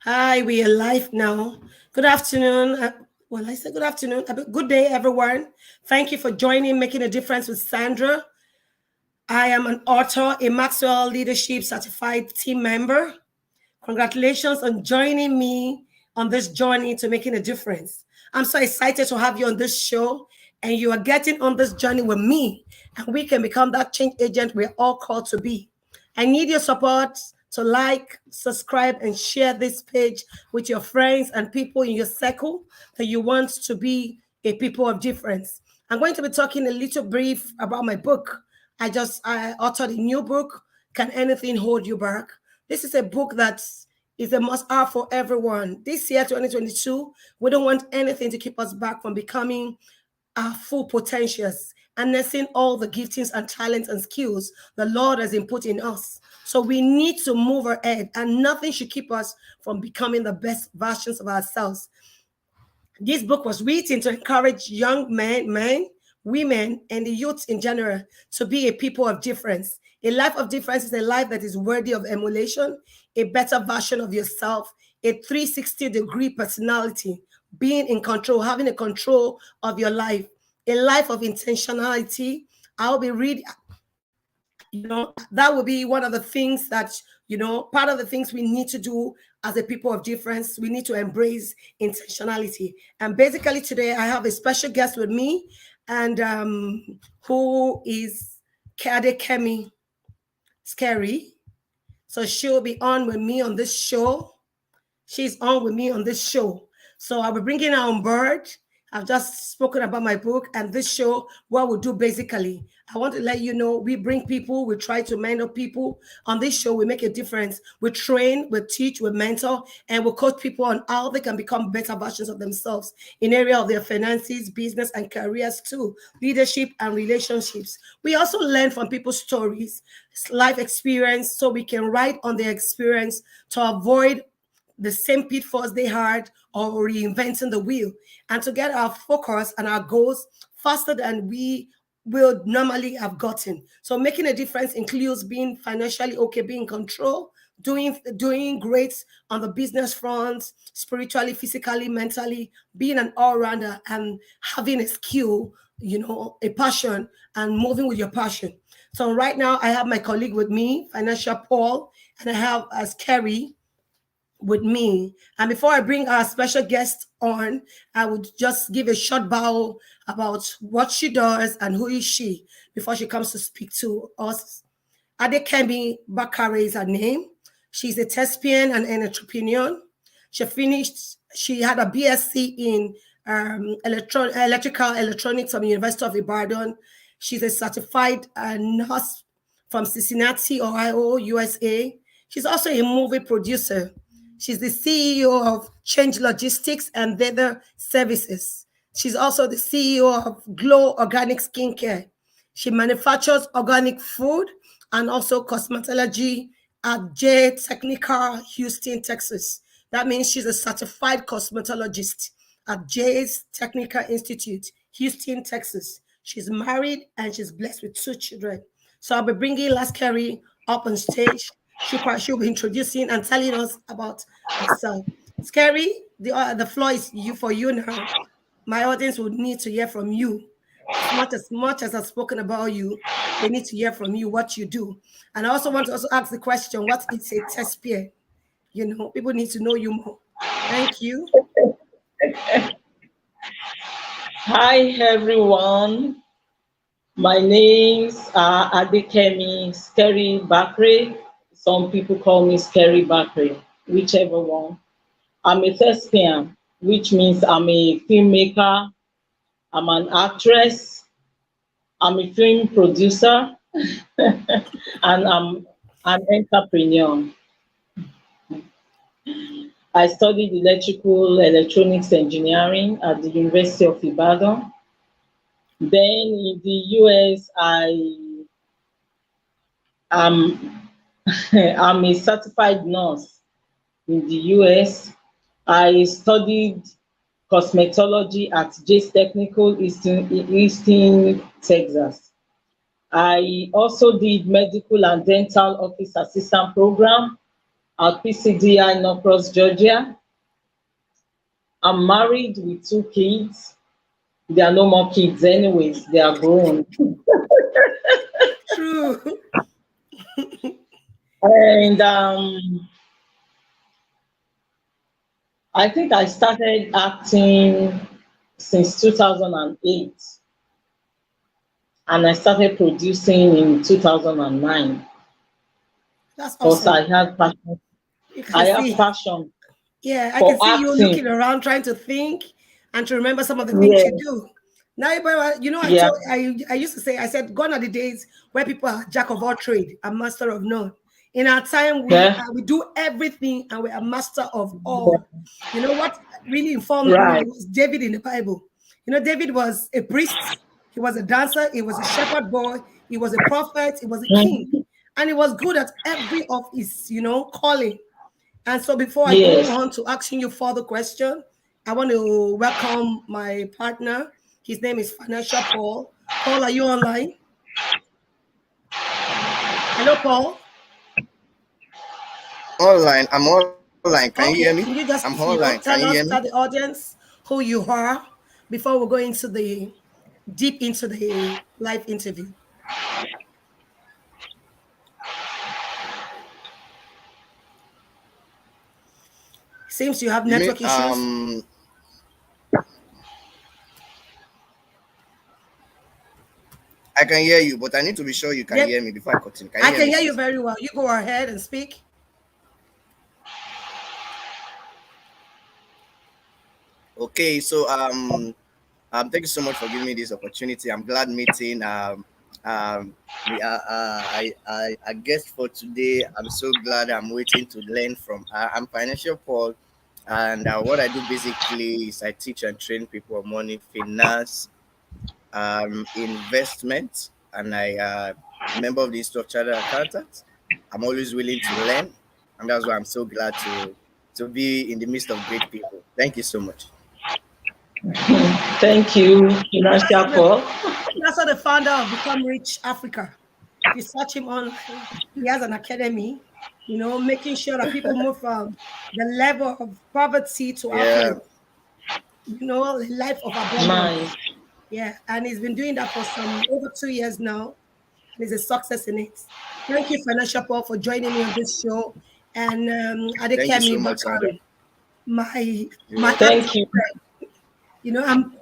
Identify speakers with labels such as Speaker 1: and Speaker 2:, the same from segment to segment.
Speaker 1: Hi, we are live now. Good afternoon. Well, I said good afternoon. Good day, everyone. Thank you for joining Making a Difference with Sandra. I am an author, a Maxwell Leadership Certified team member. Congratulations on joining me on this journey to making a difference. I'm so excited to have you on this show, and you are getting on this journey with me, and we can become that change agent we're all called to be. I need your support to like, subscribe, and share this page with your friends and people in your circle that you want to be a people of difference. I'm going to be talking a little brief about my book. I authored a new book, Can Anything Hold You Back? This is a book that is a must have for everyone. This year, 2022, we don't want anything to keep us back from becoming our full potentials, harnessing all the giftings and talents and skills the Lord has input in us. So we need to move ahead, and nothing should keep us from becoming the best versions of ourselves. This book was written to encourage young men, women, and the youth in general to be a people of difference. A life of difference is a life that is worthy of emulation, a better version of yourself, a 360-degree personality, being in control, having a control of your life, a life of intentionality. I'll be reading, that will be one of the things that, part of the things we need to do as a people of difference. We need to embrace intentionality. And basically today I have a special guest with me, and who is Kade Kemi Scary. So she'll be on with me on this show. She's on with me on this show. So I'll be bringing her on board. I've just spoken about my book and this show. What we'll do basically, I want to let you know, we bring people, we try to mentor people. On this show, we make a difference. We train, we teach, we mentor, and we coach people on how they can become better versions of themselves in area of their finances, business, and careers too, leadership and relationships. We also learn from people's stories, life experience, so we can write on their experience to avoid the same pitfalls they had, or reinventing the wheel, and to get our focus and our goals faster than we will normally have gotten. So making a difference includes being financially okay, being in control, doing great on the business front, spiritually, physically, mentally, being an all-rounder and having a skill, a passion, and moving with your passion. So right now I have my colleague with me, Financial Paul, and I have as Kerry with me. And before I bring our special guest on, I would just give a short bow about what she does and who is she before she comes to speak to us. Adekemi Bakare is her name. She's a thespian and an entrepreneur. She had a BSc in electrical electronics from the University of Ibadan. She's a certified nurse from Cincinnati, Ohio, USA. She's also a movie producer. She's the CEO of Change Logistics and Weather Services. She's also the CEO of Glow Organic Skincare. She manufactures organic food and also cosmetology at J Technical, Houston, Texas. That means she's a certified cosmetologist at J's Technical Institute, Houston, Texas. She's married and she's blessed with 2 children. So I'll be bringing Last Carrie up on stage. She'll be introducing and telling us about herself. Scary, the floor is for you now. My audience would need to hear from you. As much as I've spoken about you, they need to hear from you what you do. And I also want to ask the question, what is a test peer? People need to know you more. Thank you.
Speaker 2: Hi everyone, my name's Adekemi Scary Bakre. Some people call me Scary Bakre, whichever one. I'm a thespian, which means I'm a filmmaker, I'm an actress, I'm a film producer, and I'm an entrepreneur. I studied electrical electronics engineering at the University of Ibadan. Then in the US, am I'm a certified nurse in the US. I studied cosmetology at J's Technical Houston, Texas. I also did medical and dental office assistant program at PCDI Norcross, Georgia. I'm married with 2 kids. There are no more kids anyways, they are grown.
Speaker 1: True.
Speaker 2: And I think I started acting since 2008, and I started producing in 2009
Speaker 1: That's
Speaker 2: because
Speaker 1: awesome.
Speaker 2: I had passion.
Speaker 1: You can
Speaker 2: I have
Speaker 1: see.
Speaker 2: passion
Speaker 1: Yeah, I can
Speaker 2: for
Speaker 1: see you looking
Speaker 2: acting.
Speaker 1: around trying to think and to remember some of the things you
Speaker 2: Yeah,
Speaker 1: do. Now, but, I
Speaker 2: yeah,
Speaker 1: told I used to say, I said, gone are the days where people are jack of all trade and master of none. In our time,
Speaker 2: yeah,
Speaker 1: we do everything and we are master of all. You know what really informed me
Speaker 2: right.
Speaker 1: was David in the Bible. David was a priest, he was a dancer, he was a shepherd boy, he was a prophet, he was a king,
Speaker 2: Mhm.
Speaker 1: and he was good at every of his, calling. And so before I go
Speaker 2: Yes.
Speaker 1: on to asking you further question, I want to welcome my partner. His name is Financial Paul. Paul, are you online? Hello, Paul.
Speaker 3: Online. I'm online. Can you hear me?
Speaker 1: Okay, can
Speaker 3: I'm
Speaker 1: you just,
Speaker 3: online. Can you hear
Speaker 1: tell
Speaker 3: me?
Speaker 1: us, tell the audience who you are before we go into the deep into the live interview? Seems you have
Speaker 3: You mean
Speaker 1: network issues.
Speaker 3: I can hear you, but I need to be sure you can
Speaker 1: Yep,
Speaker 3: hear me before I continue. Can
Speaker 1: I
Speaker 3: you hear
Speaker 1: can
Speaker 3: me,
Speaker 1: hear you
Speaker 3: please?
Speaker 1: very well. You go ahead and speak.
Speaker 3: Okay, so thank you so much for giving me this opportunity. I'm glad meeting we are I guess for today. I'm so glad I'm waiting to learn from I'm Financial Paul, and what I do basically is I teach and train people on money, finance, investment, and I member of the Institute of Chartered Accountants. I'm always willing to learn, and that's why I'm so glad to be in the midst of great people. Thank you so much.
Speaker 2: Thank you,
Speaker 1: That's
Speaker 2: Financial
Speaker 1: what the,
Speaker 2: Paul.
Speaker 1: that's what the founder of Become Rich Africa. If you search him online, he has an academy, making sure that people move from the level of poverty to
Speaker 3: Yeah,
Speaker 1: affluence, a life of abundance.
Speaker 2: Nice.
Speaker 1: Yeah, and he's been doing that for some over 2 years now, and he's a success in it. Thank you, Financial Paul, for joining me on this show. And
Speaker 3: thank you
Speaker 1: Adekemi
Speaker 3: so much, Sandra.
Speaker 1: Bakari, my
Speaker 3: You're welcome.
Speaker 1: acting
Speaker 2: Thank you.
Speaker 1: friend.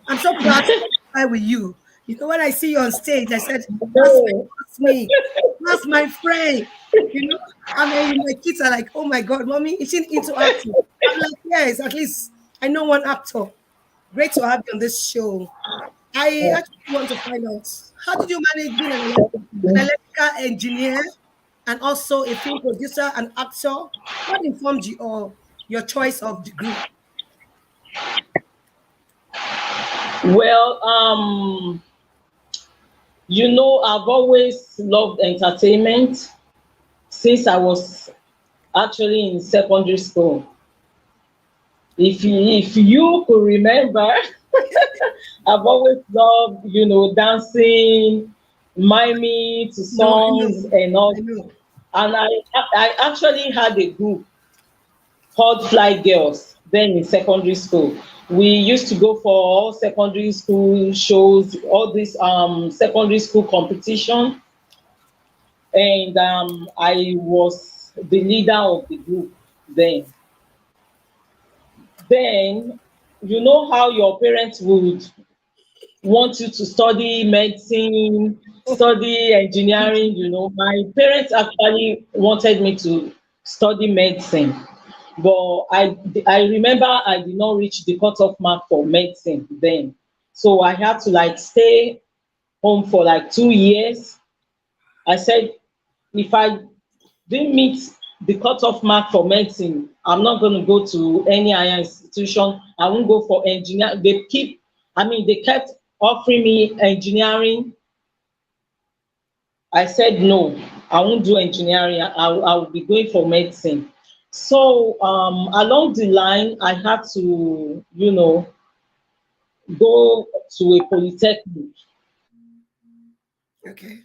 Speaker 1: I'm so proud to identify with you. When I see you on stage, I said,
Speaker 2: No.
Speaker 1: that's me. That's my friend. My kids are like, oh my God, mommy, is she into acting? I'm like, yes, at least I know one actor. Great to have you on this show. I actually want to find out, how did you manage being an electrical engineer and also a film producer and actor? What informed you or your choice of degree?
Speaker 2: Well, I've always loved entertainment since I was actually in secondary school. If you could remember, I've always loved, dancing, miming to
Speaker 1: No, I
Speaker 2: songs
Speaker 1: know.
Speaker 2: and all.
Speaker 1: I know.
Speaker 2: And I actually had a group called Fly Girls then in secondary school. We used to go for all secondary school shows, all this secondary school competition, and I was the leader of the group then. Then you know how your parents would want you to study medicine, study engineering. My parents actually wanted me to study medicine, but I remember I did not reach the cutoff mark for medicine then. So I had to like stay home for like 2 years. I said, if I didn't meet the cutoff mark for medicine, I'm not going to go to any higher institution. I won't go for engineer. They kept offering me engineering. I said no, I won't do engineering. I will be going for medicine. So along the line, I had to, go to a polytechnic.
Speaker 1: Okay.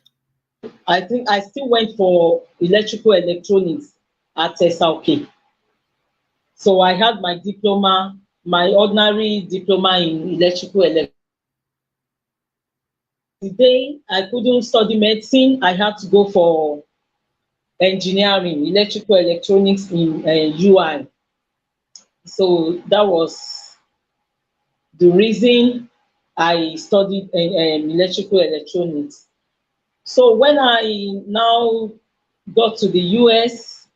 Speaker 2: I think I still went for electrical electronics. at SLK. So I had my diploma, my ordinary diploma in electrical electronics. The day I couldn't study medicine, I had to go for engineering, electrical electronics in UI. So that was the reason I studied electrical electronics. So when I now got to the US,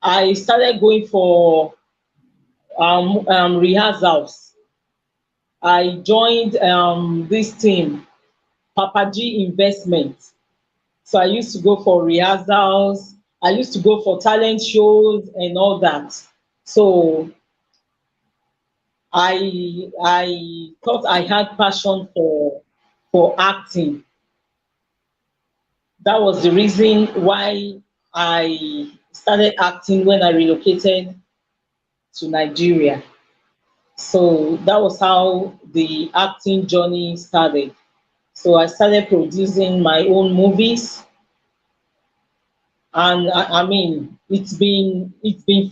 Speaker 2: I started going for rehearsals. I joined this team, Papa G Investment. So I used to go for rehearsals. I used to go for talent shows and all that. So I thought I had passion for acting. That was the reason why I started acting when I relocated to Nigeria. So that was how the acting journey started. So I started producing my own movies, and I mean it's been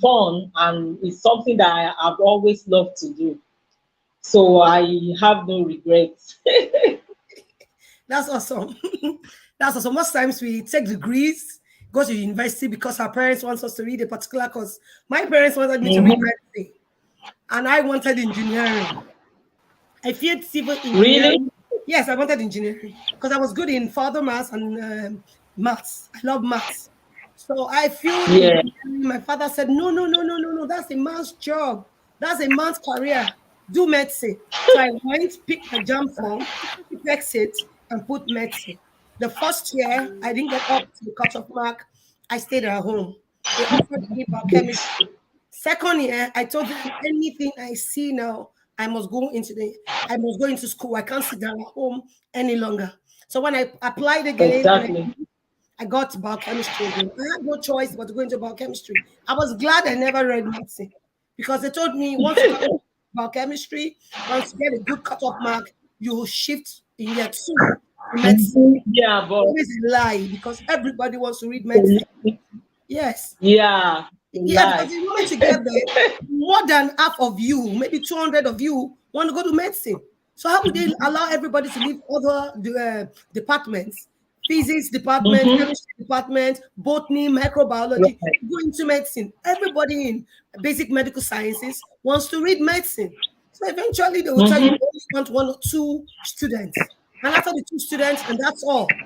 Speaker 2: fun, and it's something that I've always loved to do. So I have no regrets.
Speaker 1: That's awesome. That's awesome. Most times we take degrees, go to university because our parents want us to read a particular course. My parents wanted me to read
Speaker 2: Mhm.
Speaker 1: medicine, and I wanted engineering. I feared civil
Speaker 2: Really?
Speaker 1: engineering. Yes, I wanted engineering because I was good in further maths and maths. I love maths. So I feel
Speaker 2: Yeah.
Speaker 1: engineering. My father said, no, no, no, no, no, no. That's a man's job. That's a man's career. Do medicine. So I went, picked my jam form, picked exit, and put medicine. The first year, I didn't get up to the cutoff mark. I stayed at home. They offered me biochemistry. Second year, I told them anything I see now, I must go into school. I can't sit down at home any longer. So when I applied again and
Speaker 2: Exactly.
Speaker 1: I got biochemistry again, I had no choice but to go into biochemistry. I was glad I never read medicine because they told me once you come to biochemistry, once you get a good cutoff mark, you will shift in year two to medicine.
Speaker 2: Mhm. Yeah, but
Speaker 1: Always a lie because everybody wants to read medicine. Yes.
Speaker 2: yeah,
Speaker 1: Yeah, because
Speaker 2: life.
Speaker 1: the moment you get there, more than half of you, maybe 200 of you, want to go to medicine. So how would they allow everybody to leave other departments, physics department,
Speaker 2: Mm-hmm.
Speaker 1: chemistry department, botany, microbiology,
Speaker 2: Right.
Speaker 1: go into medicine? Everybody in basic medical sciences wants to read medicine. So eventually they will tell you
Speaker 2: Mm-hmm.
Speaker 1: they only want one or two students. And after the two students, and that's all.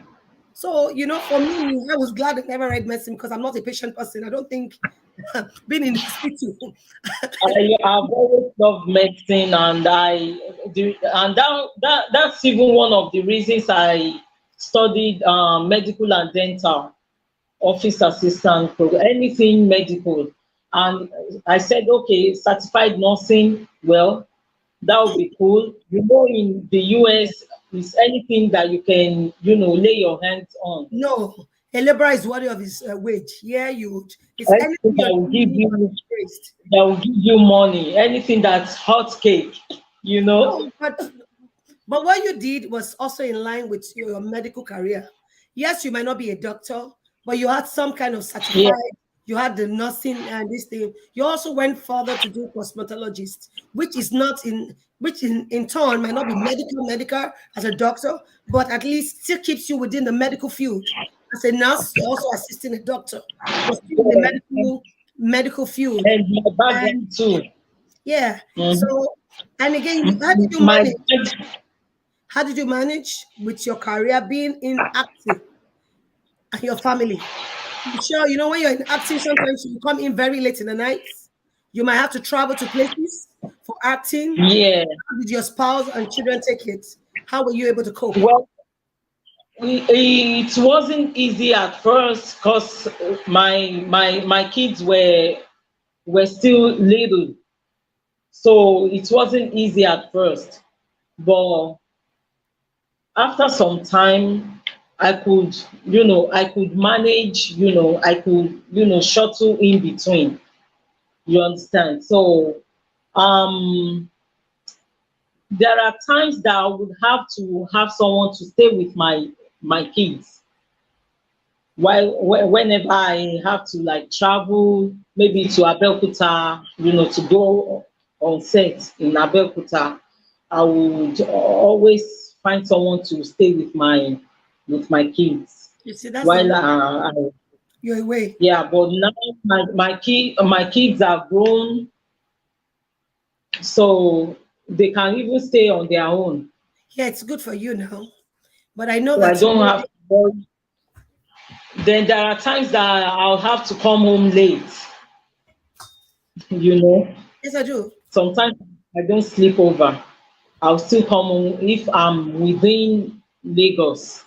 Speaker 1: So, for me, I was glad I never read medicine because I'm not a patient person. I don't think being in the hospital.
Speaker 2: I've always loved medicine, and that's even one of the reasons I studied medical and dental office assistant program, anything medical. And I said, okay, certified nursing. Well, that would be cool. In the US, it's anything that you can, lay your hands on.
Speaker 1: No, a laborer is worthy of his wage. Yeah, it's anything
Speaker 2: Anything
Speaker 1: you're
Speaker 2: that will give
Speaker 1: doing you
Speaker 2: you
Speaker 1: praised.
Speaker 2: money, anything that's hot cake, you know.
Speaker 1: No, but what you did was also in line with your medical career. Yes, you might not be a doctor, but you had some kind of
Speaker 2: Yeah.
Speaker 1: certified. You had the nursing and this thing. You also went further to do cosmetologist, which is not in which in turn might not be medical as a doctor, but at least still keeps you within the medical field. As a nurse, you're also assisting a doctor, but still in the
Speaker 2: Yeah.
Speaker 1: medical field.
Speaker 2: And my
Speaker 1: And
Speaker 2: background too.
Speaker 1: yeah, so
Speaker 2: Mhm.
Speaker 1: and again, how did you
Speaker 2: My
Speaker 1: manage? How did you manage with your career being in acting and your family? I'm sure when you're in acting, sometimes you come in very late in the night. You might have to travel to places for acting.
Speaker 2: yeah.
Speaker 1: How did your spouse and children take it? How were you able to cope?
Speaker 2: Well, it wasn't easy at first because my kids were still little, so it wasn't easy at first. But after some time, I could manage. I could shuttle in between. You understand? So um there are times that I would have to have someone to stay with my kids. While whenever I have to like travel, maybe to Abeokuta, to go on set in Abeokuta, I would always find someone to stay with my kids
Speaker 1: You see, that's the
Speaker 2: while
Speaker 1: way you're away.
Speaker 2: yeah. But now my kids are grown, so they can even stay on their own.
Speaker 1: Yeah, it's good for you now. But I know
Speaker 2: So I
Speaker 1: that
Speaker 2: don't have to worry. Then there are times that I'll have to come home late, you know.
Speaker 1: yes, I do.
Speaker 2: Sometimes I don't sleep over. I'll still come home if I'm within Lagos.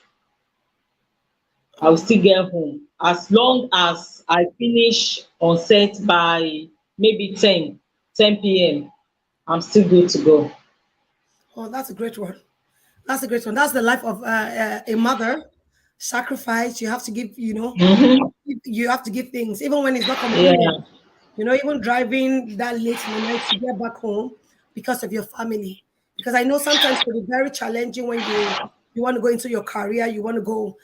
Speaker 2: I'll
Speaker 1: Oh,
Speaker 2: still get home as long as I finish on set by maybe 10 p.m. I'm still good to go.
Speaker 1: oh, that's a great one. That's a great one. That's the life of a mother. Sacrifice. You have to give.
Speaker 2: Hmm.
Speaker 1: You have to give things, even when it's not convenient.
Speaker 2: Yeah,
Speaker 1: Even driving that late in the night to get back home because of your family. Because I know sometimes it can be very challenging when you want to go into your career, you want to go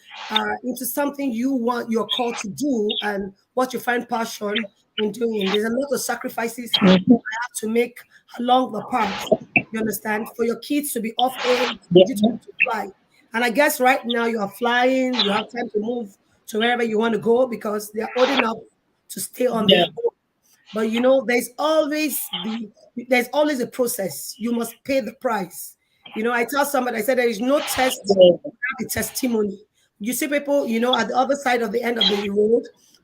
Speaker 1: into something you're called to do, and what you find passion in doing. There's a lot of sacrifices
Speaker 2: mhm,
Speaker 1: have to make along the path. You understand? For your kids to be off age, for you to
Speaker 2: yeah,
Speaker 1: be to fly. And I guess right now you are flying, you have time to move to wherever you want to go because they are old enough to stay on their
Speaker 2: yeah,
Speaker 1: own. But there's always a process. You must pay the price. I tell somebody, I said there is no test
Speaker 2: yeah,
Speaker 1: without a testimony. You see people, at the other side of the end of the road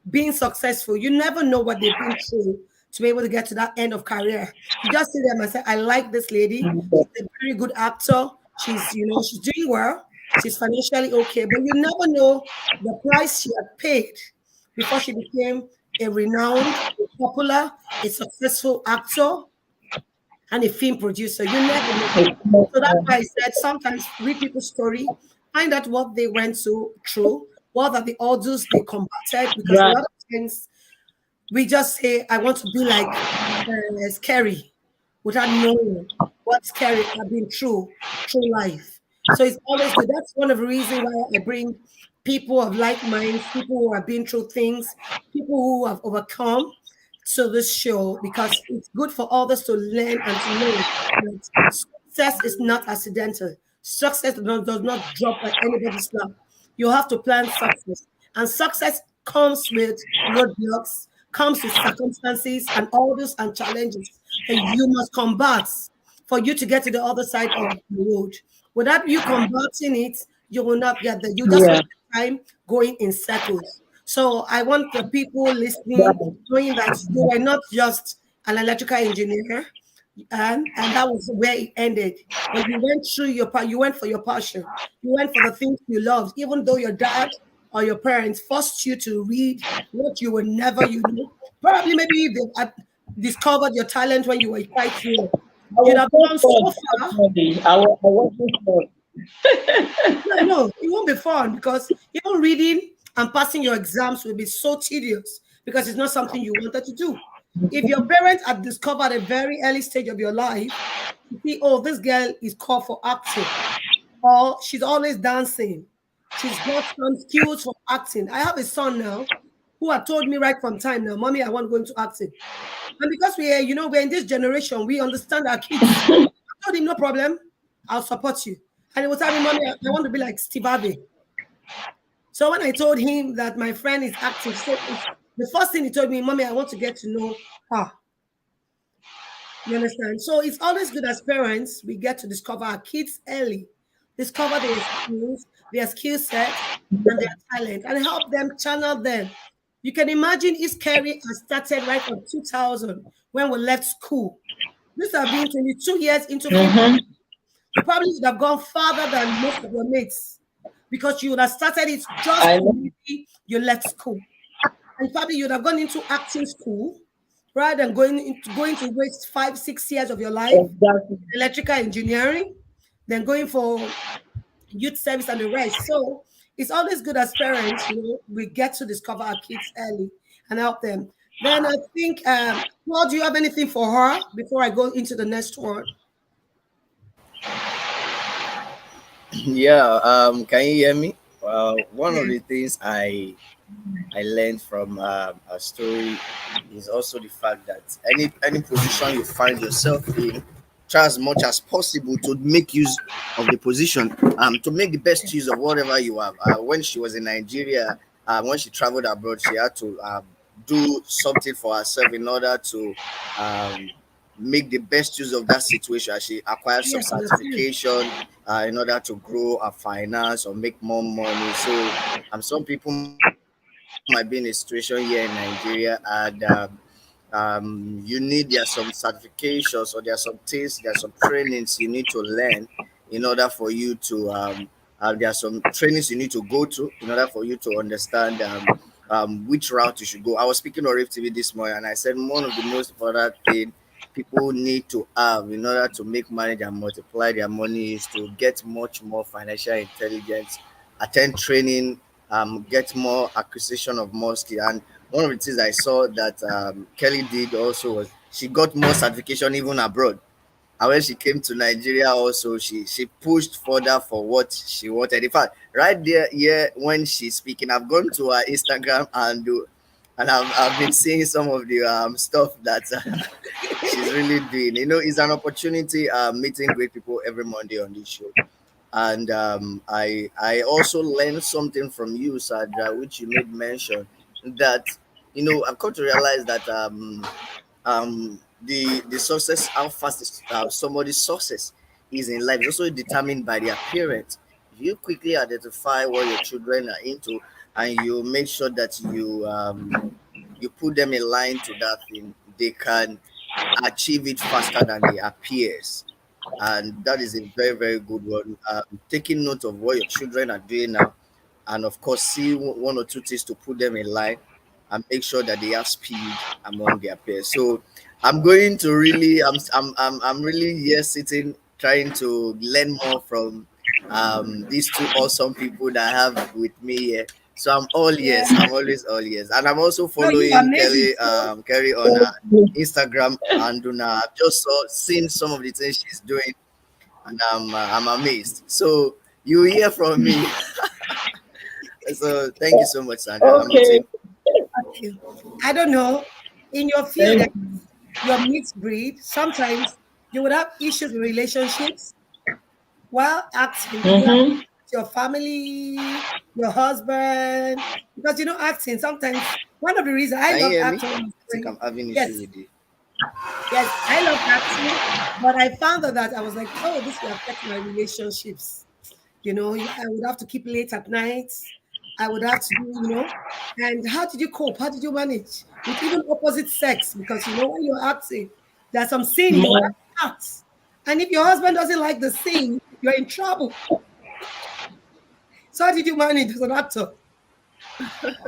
Speaker 1: being successful. You never know what they've been through to be able to get to that end of career. You just see them and say, I like this lady. She's a very good actor. She's doing well. She's financially okay. But you never know the price she had paid before she became a renowned, a popular, a successful actor and a film producer. You never know. So that's why I said sometimes read people's story, find out what they went through, what are the odds they combated, because a
Speaker 2: right,
Speaker 1: lot of times we just say, I want to be like Scary without knowing what Scary have been through life. So it's always good. That's one of the reasons why I bring people of like minds, people who have been through things, people who have overcome to this show because it's good for others to learn and to know that success is not accidental. Success does not drop by anybody's lap. You have to plan success. And success comes with roadblocks, comes with circumstances and orders and challenges that you must combat for you to get to the other side of the road. Without you combating it, you will not get there. You just
Speaker 2: yeah,
Speaker 1: waste time going in circles. So I want the people listening
Speaker 2: right,
Speaker 1: knowing that you were not just an electrical engineer, and that was where it ended. But you went through you went for your passion. You went for the things you loved, even though your dad or your parents forced you to read what you were never, probably maybe if they had discovered your talent when you were quite young,
Speaker 2: I
Speaker 1: you'd
Speaker 2: was
Speaker 1: have
Speaker 2: so
Speaker 1: gone so
Speaker 2: fun
Speaker 1: far.
Speaker 2: actually. I wasn't fun.
Speaker 1: No, it won't be fun because even reading and passing your exams will be so tedious because it's not something you wanted to do. If your parents had discovered at a very early stage of your life, you see, oh, this girl is called for acting, or she's always dancing, she's got some skills for acting. I have a son now who had told me right from time now, Mommy, I want to go into acting. And because we're in this generation, we understand our kids. I told him, no problem, I'll support you. And he was telling me, Mommy, I want to be like Steve Harvey. So when I told him that my friend is active, the first thing he told me, Mommy, I want to get to know her. You understand? So it's always good as parents, we get to discover our kids early, discover their skills, their skill set, and their talent, and help them channel them. You can imagine his career has started right from 2000 when we left school. This have been 22 years into film.
Speaker 2: Mm-hmm.
Speaker 1: You probably would have gone farther than most of your mates because you would have started it just
Speaker 2: I know
Speaker 1: immediately you left school. And probably you'd have gone into acting school rather than going to waste 5, 6 years of your life
Speaker 2: exactly.
Speaker 1: in electrical engineering, then going for youth service and the rest. So it's always good as parents, we get to discover our kids early and help them. Then I think, Paul, do you have anything for her before I go into the next one?
Speaker 3: Yeah. Can you hear me? One of the things I learned from a story is also the fact that any position you find yourself in, try as much as possible to make use of the position, to make the best use of whatever you have. When she was in Nigeria, when she traveled abroad, she had to do something for herself in order to um, make the best use of that situation. She acquired some
Speaker 1: Yes, understand.
Speaker 3: certification in order to grow her finance or make more money. So some people might be in a situation here in Nigeria, and you need, there are some certifications, or there are some things, there are some trainings you need to learn in order for you to there are some trainings you need to go to in order for you to understand which route you should go. I was speaking on Rift TV this morning, and I said one of the most important thing people need to have in order to make money and multiply their money is to get much more financial intelligence, attend training, get more acquisition of more skill. And one of the things I saw that Kelly did also was she got more certification even abroad. And when she came to Nigeria, also she pushed further for what she wanted. In fact, right there, yeah, when she's speaking, I've gone to her Instagram and I've been seeing some of the stuff that she's really doing. You know, it's an opportunity meeting great people every Monday on this show. And I also learned something from you, Sandra, which you made mention that, you know, I've come to realize that the success, how fast somebody's success is in life, is also determined by their parents. If you quickly identify what your children are into, and you make sure that you put them in line to that thing, they can achieve it faster than their peers. And that is a very, very good one. Taking note of what your children are doing now, and of course, see one or two things to put them in line and make sure that they have speed among their peers. So I'm going to really, I'm really here sitting trying to learn more from these two awesome people that I have with me here. So I'm all
Speaker 1: Yeah.
Speaker 3: yes. I'm always all yes, and I'm also
Speaker 1: No, you are
Speaker 3: following
Speaker 1: amazing.
Speaker 3: Kelly,
Speaker 1: So,
Speaker 3: Kelly on Instagram, and I've just seen some of the things she's doing, and I'm amazed. So you hear from me. So thank you so much, Sandra. I'm
Speaker 2: Okay.
Speaker 3: waiting.
Speaker 1: you. I don't know. In your field,
Speaker 2: Thank you.
Speaker 1: your mixed breed, sometimes you would have issues with relationships. Well, acting, did you have
Speaker 2: Mm-hmm.
Speaker 1: your family, your husband? Because you know, acting sometimes one of the reasons I
Speaker 3: Can you
Speaker 1: love
Speaker 3: hear me?
Speaker 1: acting
Speaker 3: I think I'm having issue
Speaker 1: yes,
Speaker 3: with the.
Speaker 1: yes, I love acting, but I found out that I was like, oh, this will affect my relationships. You know, I would have to keep late at night. I would have to do, you know. And how did you cope? How did you manage with even opposite sex? Because you know, when you're acting, there's some scene you will
Speaker 2: My,
Speaker 1: have to act. And if your husband doesn't like the scene, you're in trouble. So how did you manage as an actor?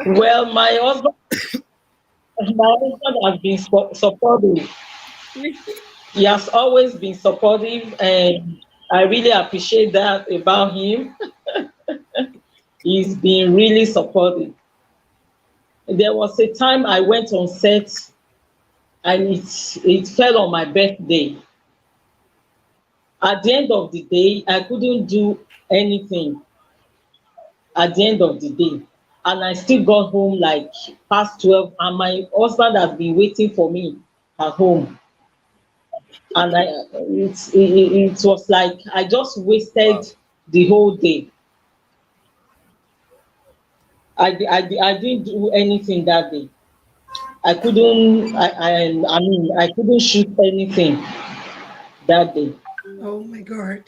Speaker 2: well, my husband has been supportive. He has always been supportive, and I really appreciate that about him. He's been really supportive. There was a time I went on set, and it fell on my birthday. At the end of the day, I couldn't do anything at the end of the day. And I still got home like past 12, and my husband has been waiting for me at home. And it was like I just wasted
Speaker 3: Wow.
Speaker 2: the whole day. I didn't do anything that day. I couldn't shoot anything that day.
Speaker 1: Oh my God.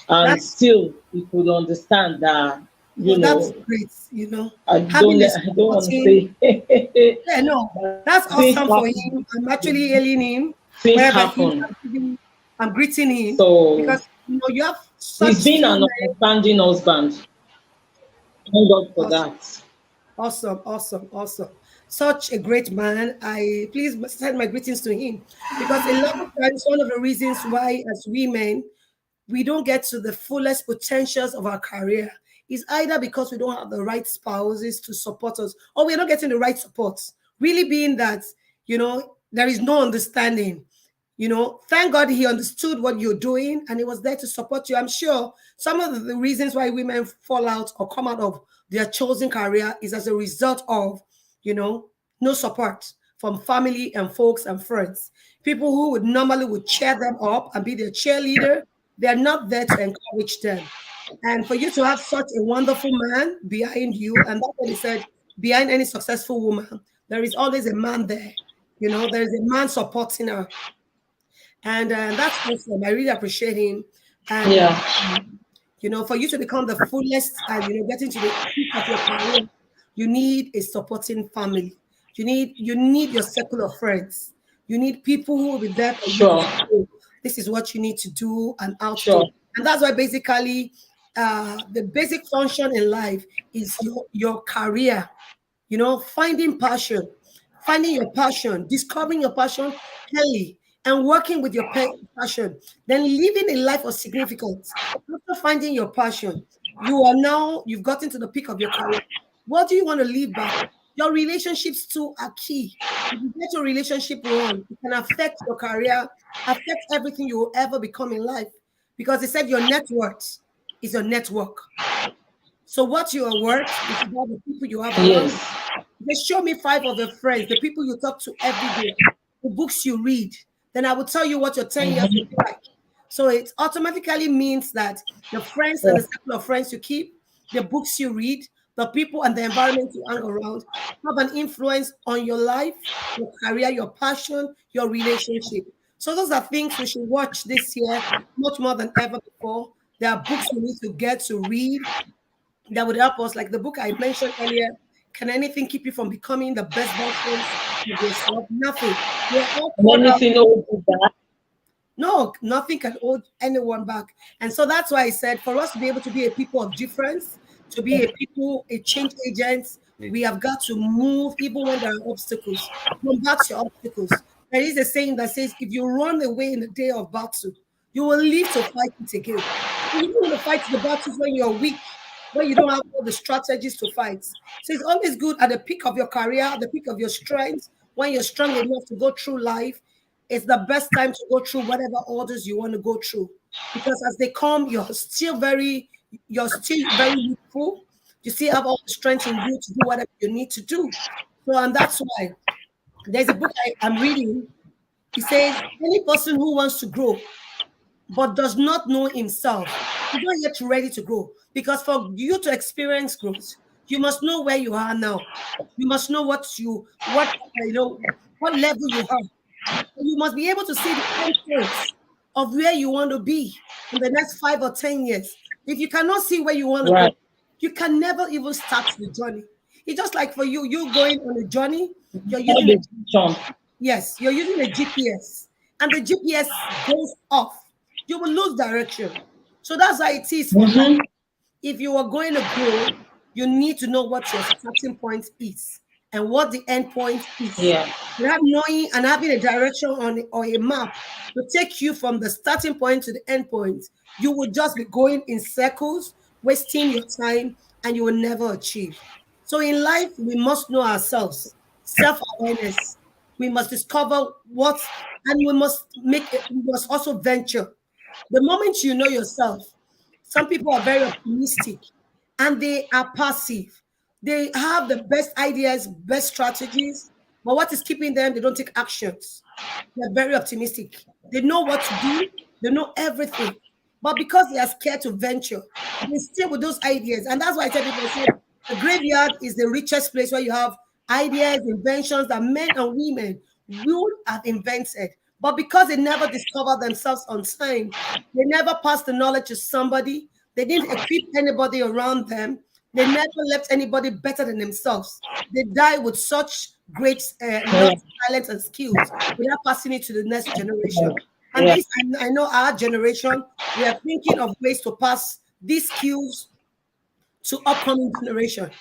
Speaker 2: And
Speaker 1: That's
Speaker 2: still, you could understand that, you
Speaker 1: well, that's
Speaker 2: know,
Speaker 1: great, you know.
Speaker 2: I
Speaker 1: Having a
Speaker 2: don't want to
Speaker 1: supporting,
Speaker 2: say
Speaker 1: yeah, no,
Speaker 2: that
Speaker 1: that's
Speaker 2: things
Speaker 1: awesome for
Speaker 2: happen.
Speaker 1: him. I'm actually hailing him
Speaker 2: Things
Speaker 1: wherever he is.
Speaker 2: happen.
Speaker 1: I'm greeting him
Speaker 2: So
Speaker 1: because you know you have
Speaker 2: he's
Speaker 1: such
Speaker 2: been
Speaker 1: few
Speaker 2: an
Speaker 1: men.
Speaker 2: understanding husband. Thank God for
Speaker 1: Awesome,
Speaker 2: that.
Speaker 1: awesome, awesome, awesome. Such a great man. I please send my greetings to him because a lot of times one of the reasons why as women we don't get to the fullest potentials of our career is either because we don't have the right spouses to support us or we're not getting the right support. Really being that, you know, there is no understanding. Thank God he understood what you're doing and he was there to support you. I'm sure some of the reasons why women fall out or come out of their chosen career is as a result of, no support from family and folks and friends. People who would normally would cheer them up and be their cheerleader, they're not there to encourage them. And for you to have such a wonderful man behind you, and that's what he said, behind any successful woman, there is always a man there. There is a man supporting her. And that's awesome. I really appreciate him. And,
Speaker 2: Yeah.
Speaker 1: for you to become the fullest and, getting to the peak of your career, you need a supporting family. You need your circle of friends. You need people who will be there for you.
Speaker 2: Sure.
Speaker 1: This is what you need to do and how to
Speaker 2: Sure.
Speaker 1: do. And that's why basically the basic function in life is your career. Finding your passion, discovering your passion early, and working with your passion, then living a life of significance. After finding your passion, you've gotten to the peak of your career. What do you want to leave back? Your relationships too are key. If you get your relationship wrong, it can affect your career, affect everything you will ever become in life. Because they said your net worth is your network. So what you are worth is about the people you have around.
Speaker 2: Yes.
Speaker 1: They show me 5 of your friends, the people you talk to every day, the books you read. Then I will tell you what your 10 years will be like. So it automatically means that the friends and the circle of friends you keep, the books you read, the people and the environment you hang around have an influence on your life, your career, your passion, your relationship. So those are things we should watch this year much more than ever before. There are books we need to get to read that would help us, like the book I mentioned earlier. Can anything keep you from becoming the best version of yourself? Nothing. We're all called out.
Speaker 2: Anything over that?
Speaker 1: No, nothing can hold anyone back. And so that's why I said for us to be able to be a people of difference, to be a change agents, we have got to move even when there are obstacles. Combat your obstacles. There is a saying that says, if you run away in the day of battle, you will live to fight it again. You don't want to fight the battles when you're weak, when you don't have all the strategies to fight. So it's always good at the peak of your career, at the peak of your strength, when you're strong enough to go through life. It's the best time to go through whatever orders you want to go through. Because as they come, you're still very youthful. You still have all the strength in you to do whatever you need to do. So, and that's why there's a book I'm reading. It says, any person who wants to grow but does not know himself is not yet ready to grow. Because for you to experience growth, you must know where you are now. You must know what level you are. You must be able to see the end point of where you want to be in the next 5 or 10 years. If you cannot see where you want to go, you can never even start the journey. It's just like for you going on a journey, you're using you're using a GPS, and the GPS goes off. You will lose direction. So that's why it is for life. If you are going to grow, you need to know what your starting point is and what the end point is.
Speaker 2: Yeah.
Speaker 1: You have knowing and having a direction or a map to take you from the starting point to the end point. You will just be going in circles, wasting your time, and you will never achieve. So in life, we must know ourselves, self-awareness. We must discover and we must also venture. The moment you know yourself, some people are very optimistic and they are passive. They have the best ideas, best strategies, but what is keeping them? They don't take actions. They're very optimistic. They know what to do. They know everything. But because they are scared to venture, they stay with those ideas. And that's why I tell people, the graveyard is the richest place where you have ideas, inventions that men and women would have invented. But because they never discovered themselves on time, they never passed the knowledge to somebody. They didn't equip anybody around them. They never left anybody better than themselves. They die with such great talent and skills without passing it to the next generation. And this, I know our generation, we are thinking of ways to pass these skills to upcoming generation.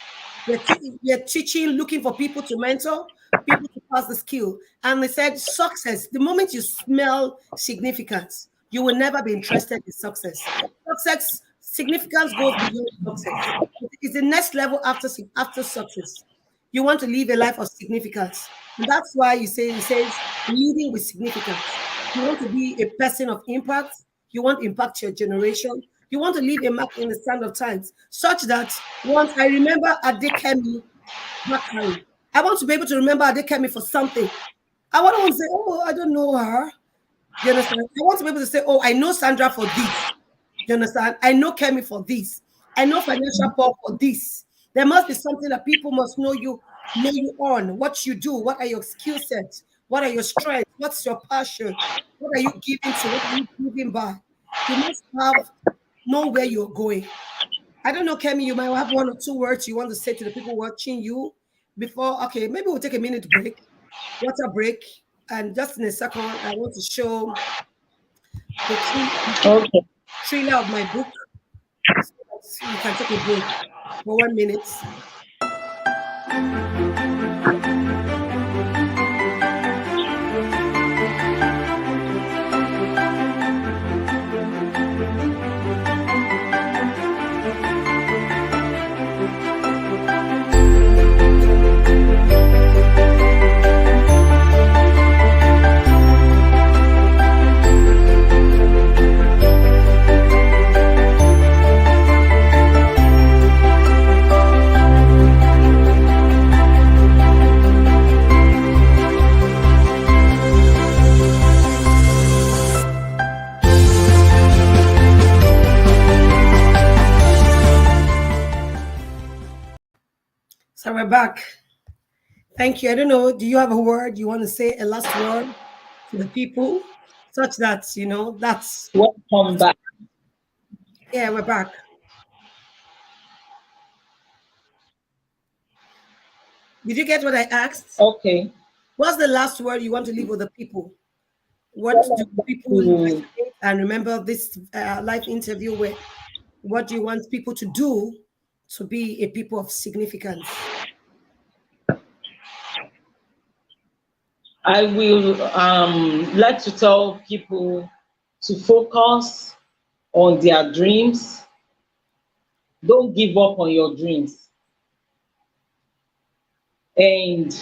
Speaker 1: We're teaching, looking for people to mentor, people to pass the skill. And they said success, the moment you smell significance, you will never be interested in success. Significance goes beyond success. It's the next level after success. You want to live a life of significance. And that's why it says leading with significance. You want to be a person of impact. You want to impact your generation. You want to leave a mark in the sand of times, such that once I remember Adekemi Bakari, I want to be able to remember Adekemi for something. I want to say, oh, I don't know her. You understand? I want to be able to say, oh, I know Sandra for this. You understand? I know Kemi for this. I know financial Paul for this. There must be something that people must know you on, what you do, what are your skill sets, what are your strengths, what's your passion, what are you giving to, what are you giving by. You must know where you're going. I don't know, Kemi, you might have one or two words you want to say to the people watching you before. Okay, maybe we'll take a minute break, water break, and just in a second, I want to show the trailer of my book. So you can take a break for 1 minute. So we're back. Thank you. I don't know. Do you have a word you want to say, a last word to the people, such that that's
Speaker 2: welcome back.
Speaker 1: Yeah, we're back. Did you get what I asked?
Speaker 2: Okay.
Speaker 1: What's the last word you want to leave with the people? What do people resonate and remember this live interview with? What do you want people to do to be a people of significance?
Speaker 2: I will like to tell people to focus on their dreams. Don't give up on your dreams. And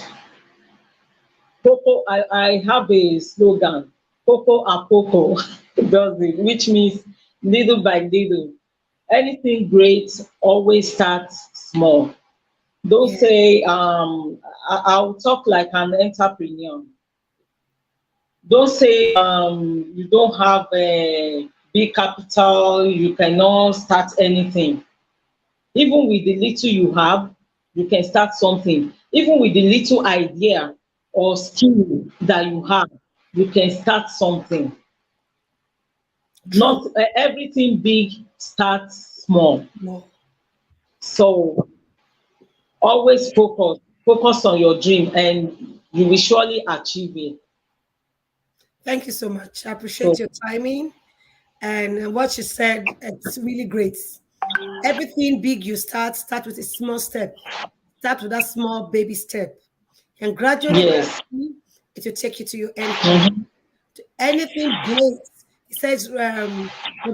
Speaker 2: Poco, I have a slogan, Poco a Poco, does it, which means little by little. Anything great always starts small. Don't say, I'll talk like an entrepreneur. Don't say you don't have a big capital, you cannot start anything. Even with the little you have, you can start something. Even with the little idea or skill that you have, you can start something. Not everything big starts small.
Speaker 1: No.
Speaker 2: So always focus on your dream, and you will surely achieve it.
Speaker 1: Thank you so much. I appreciate your timing and what you said. It's really great. Everything big you start with a small step. Start with that small baby step, and gradually it will take you to your end point. To anything great. It says the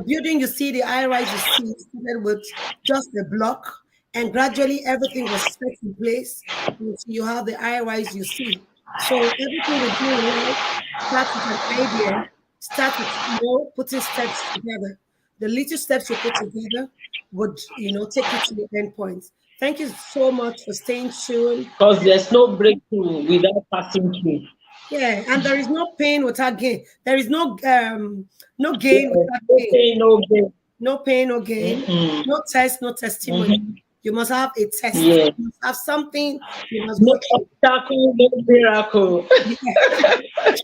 Speaker 1: building you see, the high rise you see, started with just a block, and gradually everything was set in place until you have the high rise you see. So everything we do in life starts with an idea, start with putting steps together. The little steps you put together would take you to the end point. Thank you so much for staying tuned.
Speaker 2: Because there's no breakthrough without passing through.
Speaker 1: Yeah, and there is no pain without gain. There is no gain without pain.
Speaker 2: No gain.
Speaker 1: No pain, no gain. No test, no testimony. You must have a test.
Speaker 2: Yeah.
Speaker 1: You must have something. You must
Speaker 2: no obstacle, no miracle.
Speaker 1: Yeah.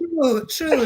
Speaker 1: True.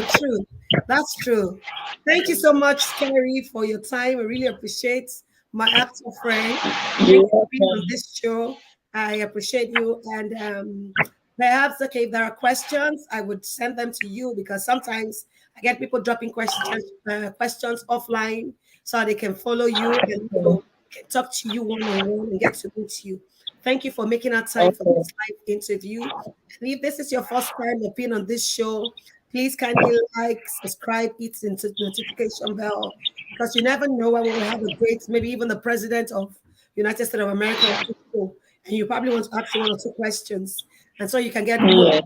Speaker 1: That's true. Thank you so much, Scary, for your time. I really appreciate my actor friend. Thank you for being on this show. I appreciate you. And perhaps, if there are questions, I would send them to you, because sometimes I get people dropping questions offline so they can follow you and can talk to you one-on-one and get to meet you. Thank you for making our time for this live interview. And if this is your first time of being on this show, please kindly like, subscribe, hit the notification bell, because you never know when we'll have a great, maybe even the president of United States of America, and you probably want to ask one or two questions. And so you can get more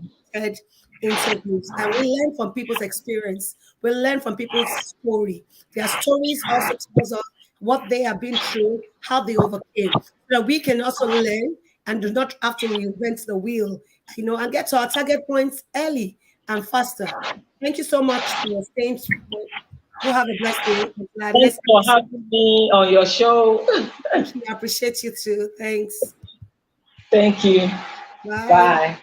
Speaker 1: interviews, and we learn from people's experience. We learn from people's story. Their stories also tells us what they have been through, how they overcame, so that we can also learn and do not have to reinvent the wheel, and get to our target points early and faster. Thank you so much for staying. Do have a blessed day.
Speaker 2: Thanks
Speaker 1: Next
Speaker 2: for
Speaker 1: episode.
Speaker 2: having me on your show.
Speaker 1: Thank you. I appreciate you too. Thanks.
Speaker 2: Thank you.
Speaker 1: Bye.
Speaker 2: Bye.